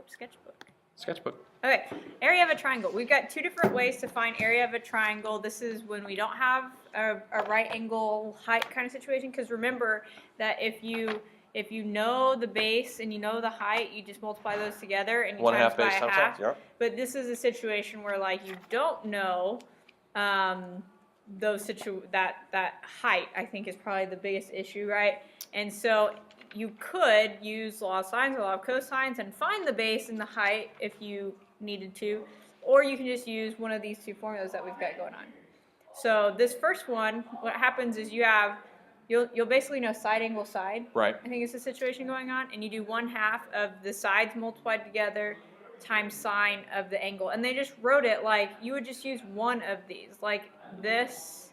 up sketchbook. Sketchbook. Okay, area of a triangle. We've got two different ways to find area of a triangle. This is when we don't have a right angle height kind of situation, because remember that if you know the base and you know the height, you just multiply those together and you times by a half. Yeah. But this is a situation where like you don't know that height, I think, is probably the biggest issue, right? And so you could use law of sines or law of cosines and find the base and the height if you needed to, or you can just use one of these two formulas that we've got going on. So this first one, what happens is you'll basically know side angle side. Right. I think it's the situation going on, and you do 1/2 of the sides multiplied together times sine of the angle, and they just wrote it like you would just use one of these, like this.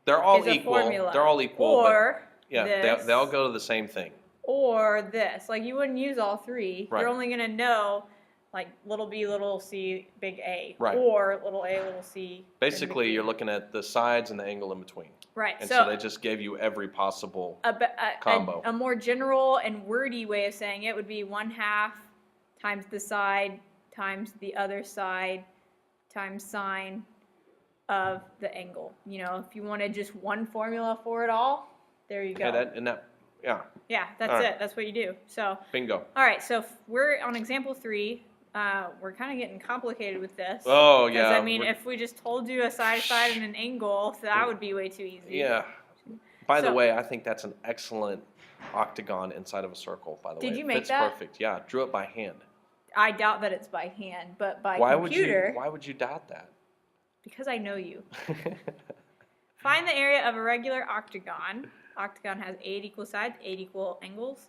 They're all is a equal. formula. They're all equal. Or but yeah, this, they all go to the same thing. Or this, like you wouldn't use all three. Right. You're only gonna know like little b, little c, big A, right. or little a, little c. Basically, you're looking at the sides and the angle in between. Right. And so they just gave you every possible combo. A more general and wordy way of saying it would be 1/2 times the side times the other side times sine of the angle. You know, if you wanted just one formula for it all, there you go. Yeah. Yeah, that's all it. right. That's what you do. So. Bingo. All right, so we're on example 3. We're kind of getting complicated with this. Oh, yeah. Because, I mean, if we just told you a side and an angle, that would be way too easy. Yeah. By the way, I think that's an excellent octagon inside of a circle, by the way. Did you make fits that? Perfect. Yeah, drew it by hand. I doubt that it's by hand, but by computer. Why would you doubt that? Because I know you. Find the area of a regular octagon. Octagon has 8 equal sides, 8 equal angles,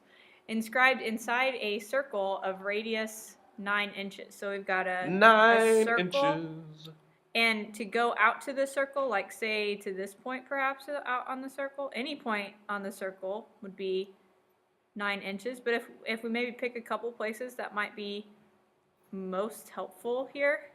inscribed inside a circle of radius 9 inches. So we've got a 9 circle, inches. And to go out to the circle, like say to this point perhaps out on the circle, any point on the circle would be 9 inches. But if we maybe pick a couple places that might be most helpful here.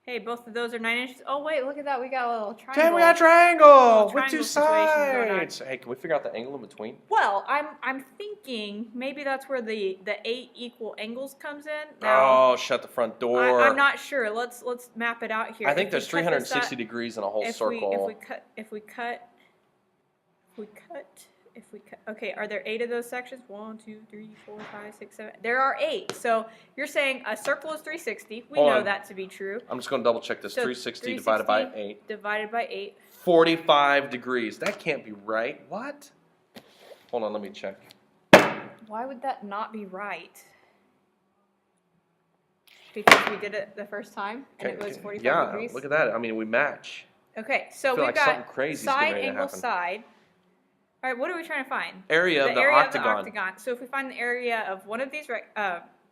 Hey, both of those are 9 inches. Oh wait, look at that. We got a little triangle. Damn, we got a triangle with triangle 2 situation sides. Hey, can we figure out the angle in between? Well, I'm thinking maybe that's where the 8 equal angles comes in. Now, Oh, shut the front door. I'm not sure. Let's map it out here. I think there's 360 degrees in a whole circle. If we cut. Okay, are there 8 of those sections? 1, 2, 3, 4, 5, 6, 7. There are 8. So you're saying a circle is 360. We know that to be true. I'm just going to double check this. So 360 divided by 8. Divided by 8. 45 degrees. That can't be right. What? Hold on, let me check. Why would that not be right? Because we did it the first time and it was 45 degrees? Yeah, look at that. I mean, we match. Okay, so we've got side angle side. All right, what are we trying to find? Area of the octagon. So if we find the area of one of these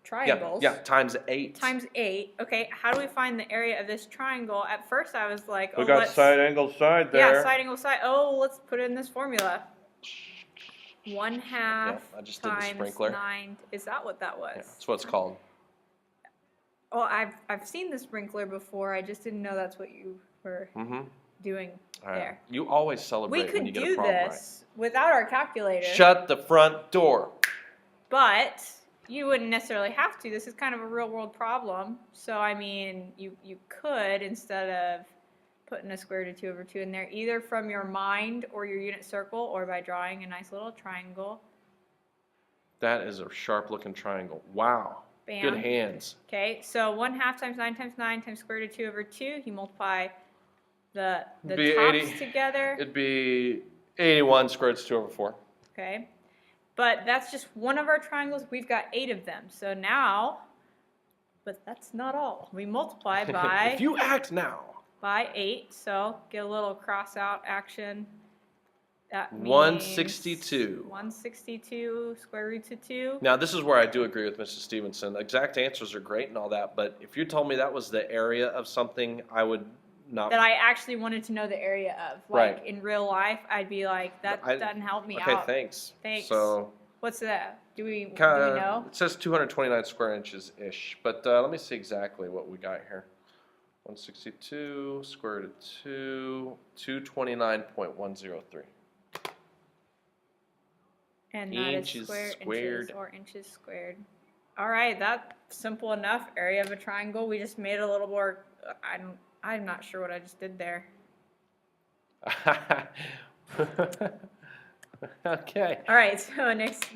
triangles. Yeah, times 8. Times 8. Okay, how do we find the area of this triangle? At first I was like, we got side angle side there. Yeah, side angle side. Oh, let's put it in this formula. 1/2 I just did the times sprinkler. 9. Is that what that was? Yeah, that's what it's called. Well, I've seen the sprinkler before. I just didn't know that's what you were doing there. You always celebrate when you get a problem right. We could do this without our calculator. Shut the front door. But you wouldn't necessarily have to. This is kind of a real world problem. So, I mean, you could, instead of putting a square root of 2 over 2 in there, either from your mind or your unit circle or by drawing a nice little triangle. That is a sharp looking triangle. Wow. Bam. Good hands. Okay, so 1/2 times 9 times 9 times square root of 2 over 2. You multiply the tops together. It'd be 81 square root of 2 over 4. Okay. But that's just one of our triangles. We've got 8 of them. So now, but that's not all. We multiply by... If you act now. By 8. So get a little cross out action. That means 162. 162 square root of 2. Now, this is where I do agree with Mrs. Stevenson. Exact answers are great and all that, but if you told me that was the area of something, I would not... That I actually wanted to know the area of. Like, in real life, I'd be like, that doesn't help me out. Okay, thanks. Thanks. So, what's that? Do we know? It says 229 square inches-ish, but let me see exactly what we got here. 162 square root of 2, 229.103. And that is inches or inches squared. All right, that's simple enough. Area of a triangle. We just made it a little more. I'm not sure what I just did there. Okay. All right, so next